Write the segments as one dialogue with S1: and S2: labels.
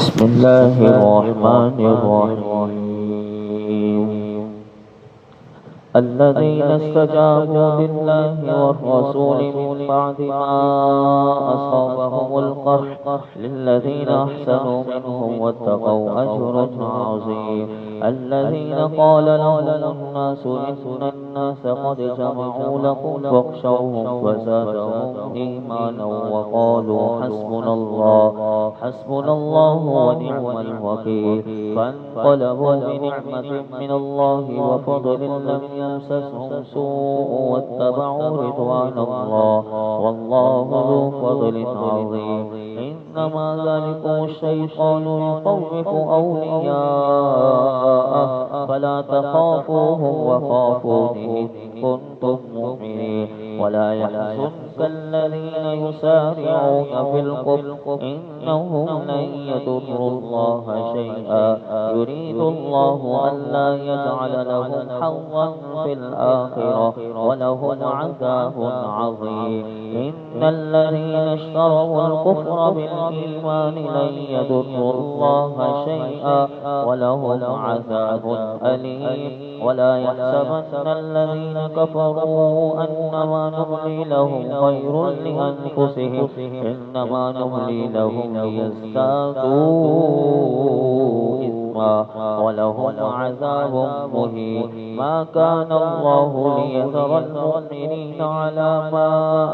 S1: بسم الله الرحمن الرحيم. الذين استجابوا لله والرسول من بعد ما أصابهم القرح للذين أحسنوا منهم واتقوا أجر عظيم. الذين قال لهم الناس إن الناس قد جمعوا لكم فاخشوهم فزادهم إيمانا وقالوا حسبنا الله ونعم الوكيل. فانقلبوا بنعمة من الله وفضل لم يمسسهم سوء واتبعوا رضوان الله والله ذو فضل عظيم. إنما ذلكم الشيطان يخوف أولياءه فلا تخافوهم وخافوني إن كنتم مؤمنين. ولا يحزنك الذين يسارعون في الكفر إنهم لن يضروا الله شيئا يريد الله ألا يجعل لهم حظا في الآخرة ولهم عذاب عظيم. إن الذين اشتروا الكفر بالإيمان لن يضروا الله شيئا ولهم عذاب أليم. ولا يحسبن الذين كفروا أنما نملي لهم خير لأنفسهم إنما نملي لهم ليزدادوا إثما ولهم عذاب مهين. ما كان الله ليذر المؤمنين على ما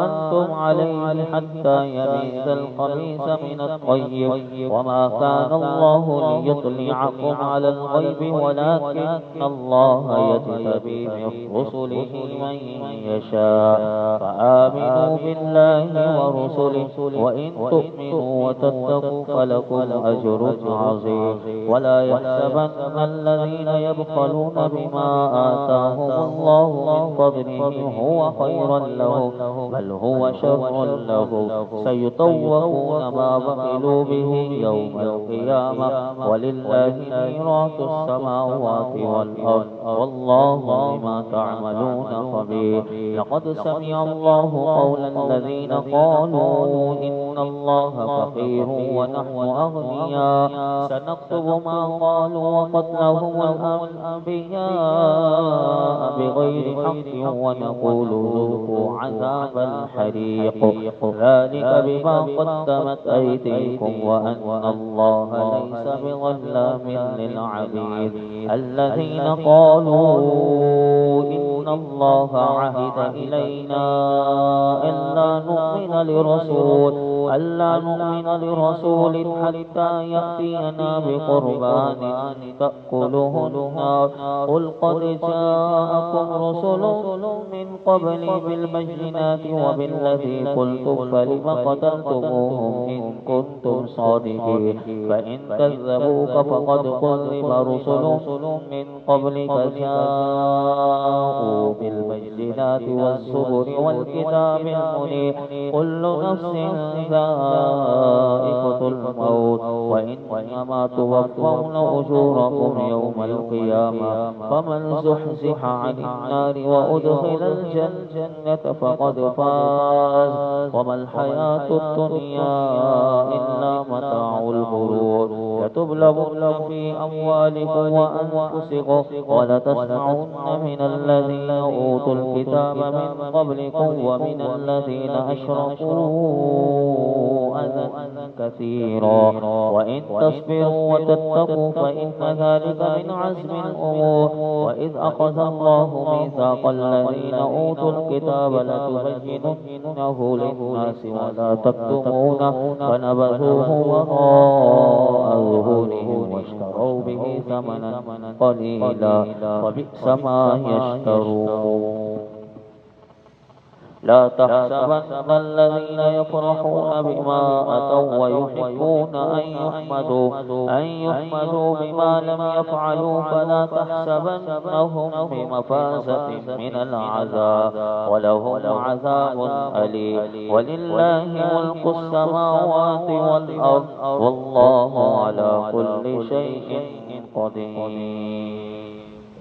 S1: أنتم عليه حتى يميز الخبيث من الطيب وما كان الله ليطلعكم على الغيب ولكن الله يجتبي من رسله من يشاء. فآمنوا بالله ورسله وإن تؤمنوا وتتقوا فلكم أجر عظيم. ولا يحسبن الذين يبخلون بما آتاهم الله من فضله هو خيرا لهم بل هو شر لهم. سيطوقون ما بخلوا به يوم القيامة ولله ميراث السماوات والأرض والله بما تعملون خبير. لقد سمع الله قول الذين قالوا إن الله فقير ونحن أغنياء سنكتب ما قالوا وقتلهم الأنبياء بغير حق ونقول ذوقوا عذاب الحريق ذلك بما قدمت أيديكم وأن الله ليس بظلام للعبيد. الذين قالوا إن الله عهد إلينا ألا نؤمن لرسول حتى يأتينا بقربان تأكله النار قل قد جاءكم رسل من قبلي بالبينات وبالذي قلتم فلم قتلتموهم إن كنتم صادقين. فإن كذبوك فقد كذب رسل من قبلك جاءوا بالبينات والزبر والكتاب المنير كل نفس ذائقة الموت وإنما توفون أجوركم يوم القيامة فمن زحزح عن النار وأدخل الجنة فقد فاز وما الحياة الدنيا إلا متاع الغرور. لتبلغن في أموالكم وأنفسكم ولتسمعن من الذين أوتوا الكتاب من قبلكم ومن الذين أشركوا أذى كثيرا وإن تصبروا وتتقوا فإن ذلك من عزم الأمور. وإذ أخذ الله ميثاق الذين أوتوا الكتاب لتبيننه للناس ولا تكتمونه فنبذوه وراء ظهورهم واشتروا به ثمنا قليلا وبئس ما يشترون. لا تحسبن الذين يفرحون بما أتوا ويحبون أن يحمدوا بما لم يفعلوا فلا تحسبنهم بمفازة من العذاب ولهم عذاب أليم. ولله ملك السماوات والأرض والله على كل شيء قدير.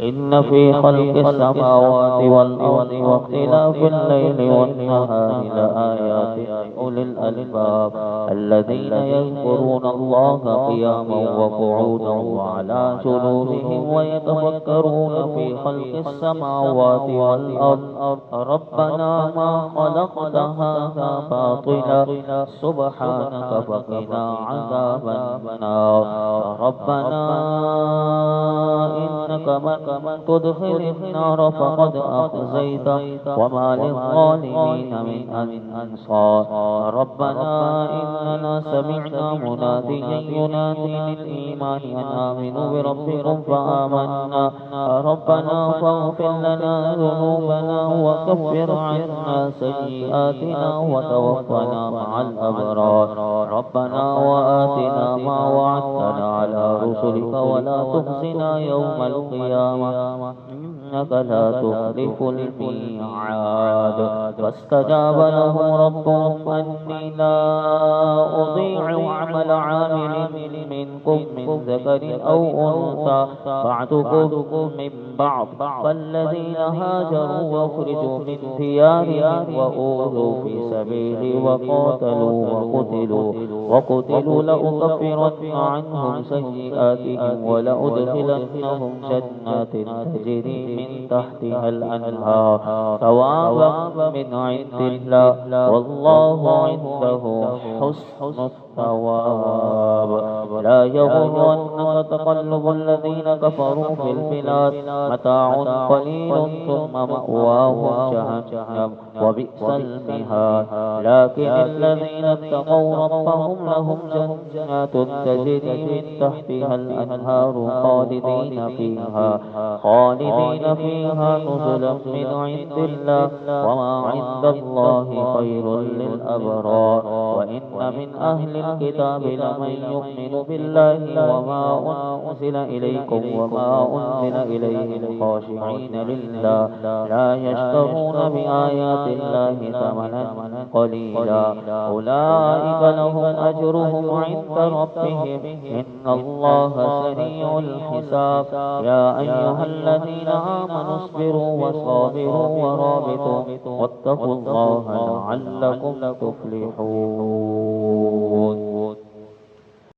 S1: إن في خلق السماوات والأرض واختلاف الليل والنهار لآيات لأولي الألباب الذين يذكرون الله قياما وقعودا وعلى جنوبهم ويتفكرون في خلق السماوات والأرض ربنا ما خلقت هذا باطلا سبحانك فقنا عذاب النار ربنا إنك من تدخل النار فقد أخزيته وما للظالمين من أنصار ربنا إننا سمعنا مناديا ينادي للإيمان أن آمنوا بربكم فآمنا ربنا فاغفر لنا ذنوبنا وكفر عنا سيئاتنا وتوفنا مع الأبرار ربنا وآتنا ما وعدتنا على رسلك ولا تخزنا يوم القيامة إنك لا تخلف الميعاد فاستجاب لهم ربهم أني لا أضيع عمل عامل منكم من ذكر أو أنثى بعضكم من بعض فالذين هاجروا وأخرجوا من ديارهم وأوذوا في سبيلي وقتلوا لأكفرن عنهم سيئاتهم ولأدخلنهم جنات تجري من تحتها الأنهار ثوابا من عند الله والله عنده حسن الثواب لا يغرنك تقلب الذين كفروا في البلاد متاع قليل ثم مأواهم جهنم وبئس المهاد لكن الذين اتقوا ربهم لهم جنات تجري من تحتها الأنهار خالدين فيها نزلا من عند الله وما عند الله خير للأبرار وإن من أهل الكتاب لمن يؤمن بالله وما أنزل إليكم وما أنزل إليهم خاشعين لله لا يشترون بآيات الله ثمنا قليلا أولئك لهم أجرهم عند ربهم إن الله سريع الحساب يا أيها الذين آمنوا اصبروا وصابروا ورابطوا واتقوا الله لعلكم تفلحون